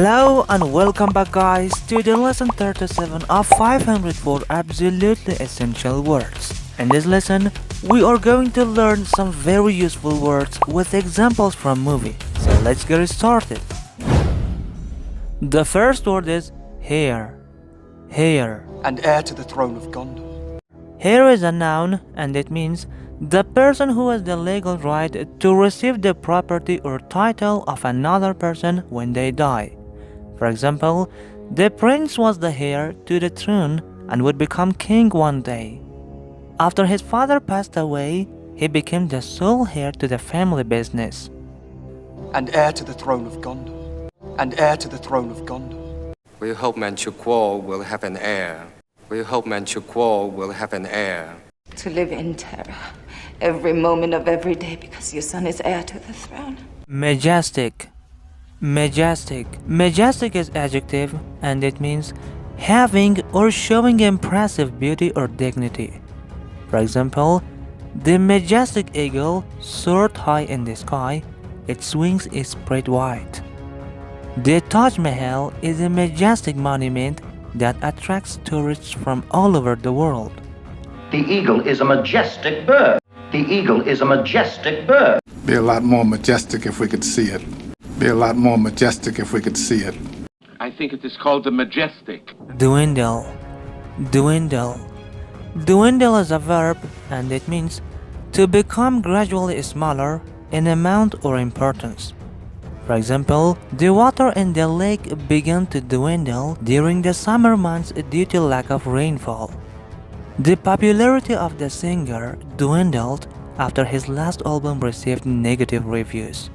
Hello and welcome back guys to the lesson 37 of 504 absolutely essential words. In this lesson, we are going to learn some very useful words with examples from movie. So let's get started. The first word is heir. Heir. And heir to the throne of Gondor. Heir is a noun and it means the person who has the legal right to receive the property or title of another person when they die. For example, the prince was the heir to the throne and would become king one day. After his father passed away, he became the sole heir to the family business. And heir to the throne of Gondor. And heir to the throne of Gondor. We hope Manchukuo will have an heir. We hope Manchukuo will have an heir. To live in terror every moment of every day because your son is heir to the throne. Majestic. Majestic. Majestic is adjective and it means having or showing impressive beauty or dignity. For example, the majestic eagle soared high in the sky, its wings is spread wide. The Taj Mahal is a majestic monument that attracts tourists from all over the world. The eagle is a majestic bird. The eagle is a majestic bird. Be a lot more majestic if we could see it. Be a lot more majestic if we could see it. I think it is called the majestic. Dwindle. Dwindle. Dwindle is a verb and it means to become gradually smaller in amount or importance. For example, the water in the lake began to dwindle during the summer months due to lack of rainfall. The popularity of the singer dwindled after his last album received negative reviews.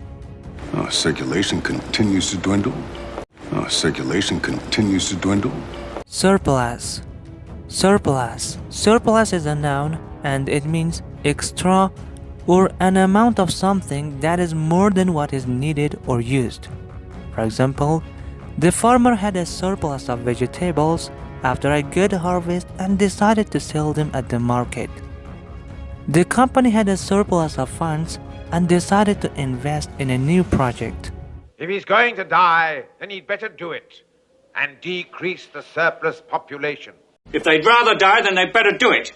Circulation continues to dwindle. Circulation continues to dwindle. Surplus. Surplus. Surplus is a noun and it means extra or an amount of something that is more than what is needed or used. For example, the farmer had a surplus of vegetables after a good harvest and decided to sell them at the market. The company had a surplus of funds and decided to invest in a new project. If he's going to die, then he'd better do it and decrease the surplus population. If they'd rather die, then they'd better do it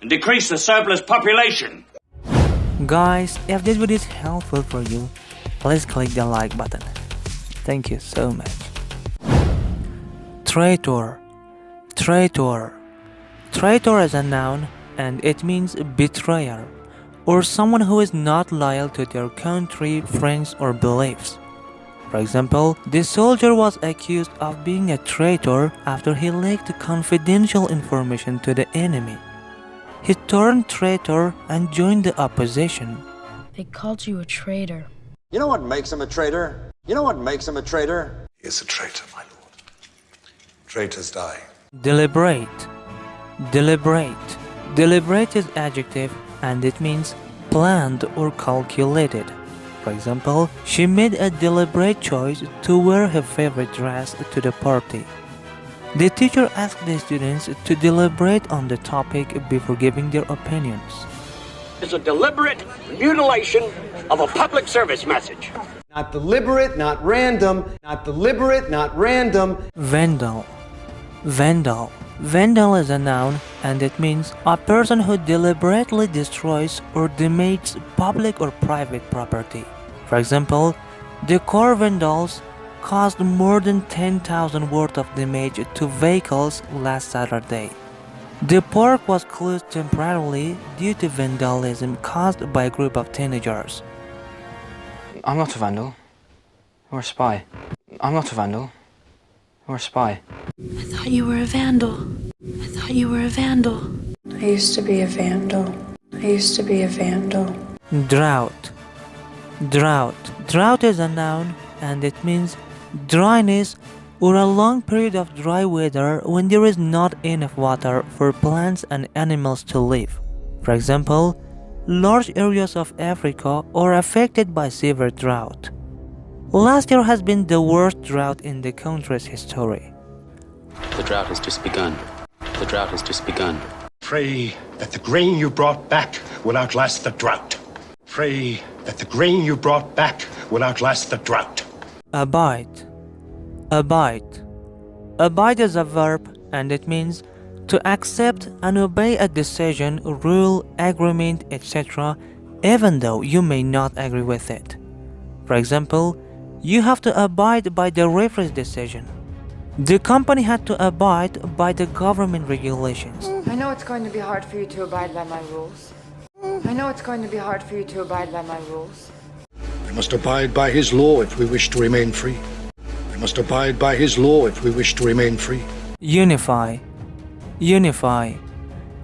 and decrease the surplus population. Guys, if this video is helpful for you, please click the like button. Thank you so much. Traitor. Traitor. Traitor is a noun and it means betrayer or someone who is not loyal to their country, friends or beliefs. For example, the soldier was accused of being a traitor after he leaked confidential information to the enemy. He turned traitor and joined the opposition. They called you a traitor. You know what makes him a traitor? You know what makes him a traitor? He is a traitor, my lord. Traitors die. Deliberate. Deliberate. Deliberate is adjective and it means planned or calculated. For example, she made a deliberate choice to wear her favorite dress to the party. The teacher asked the students to deliberate on the topic before giving their opinions. It's a deliberate mutilation of a public service message. Not deliberate, not random. Not deliberate, not random. Vandal. Vandal. Vandal is a noun and it means a person who deliberately destroys or damages public or private property. For example, the car vandals caused more than 10,000 worth of damage to vehicles last Saturday. The park was closed temporarily due to vandalism caused by a group of teenagers. I'm not a vandal or a spy. I'm not a vandal or a spy. I thought you were a vandal. I thought you were a vandal. I used to be a vandal. I used to be a vandal. Drought. Drought. Drought is a noun and it means dryness or a long period of dry weather when there is not enough water for plants and animals to live. For example, large areas of Africa are affected by severe drought. Last year has been the worst drought in the country's history. The drought has just begun. The drought has just begun. Pray that the grain you brought back will outlast the drought. Pray that the grain you brought back will outlast the drought. Abide. Abide. Abide is a verb and it means to accept and obey a decision, rule, agreement, etc., even though you may not agree with it. For example, you have to abide by the referee's decision. The company had to abide by the government regulations. I know it's going to be hard for you to abide by my rules. I know it's going to be hard for you to abide by my rules. We must abide by his law if we wish to remain free. We must abide by his law if we wish to remain free. Unify. Unify.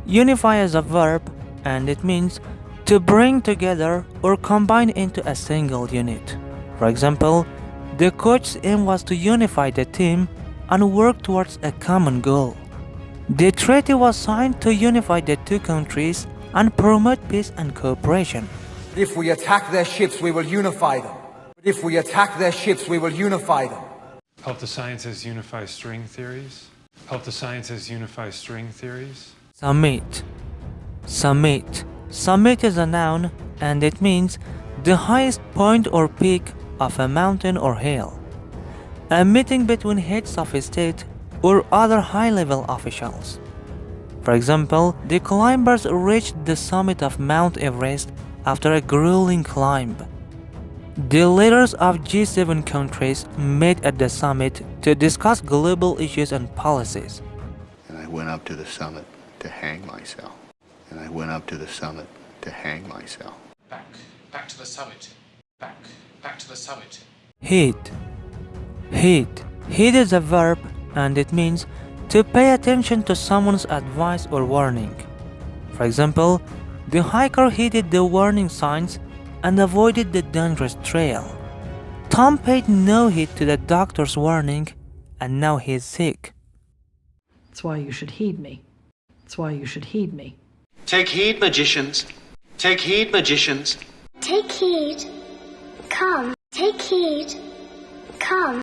Unify is a verb and it means to bring together or combine into a single unit. For example, the coach's aim was to unify the team and work towards a common goal. The treaty was signed to unify the two countries and promote peace and cooperation. If we attack their ships, we will unify them. If we attack their ships, we will unify them. Help the sciences unify string theories. Help the sciences unify string theories. Summit. Summit. Summit is a noun and it means the highest point or peak of a mountain or hill. A meeting between heads of a state or other high-level officials. For example, the climbers reached the summit of Mount Everest after a grueling climb. The leaders of G7 countries met at the summit to discuss global issues and policies. And I went up to the summit to hang myself. And I went up to the summit to hang myself. Back to the summit. Back to the summit. Heed. Heed. Heed is a verb and it means to pay attention to someone's advice or warning. For example, the hiker heeded the warning signs and avoided the dangerous trail. Tom paid no heed to the doctor's warning and now he is sick. That's why you should heed me. That's why you should heed me. Take heed, magicians. Take heed, magicians. Take heed. Come. Take heed. Come.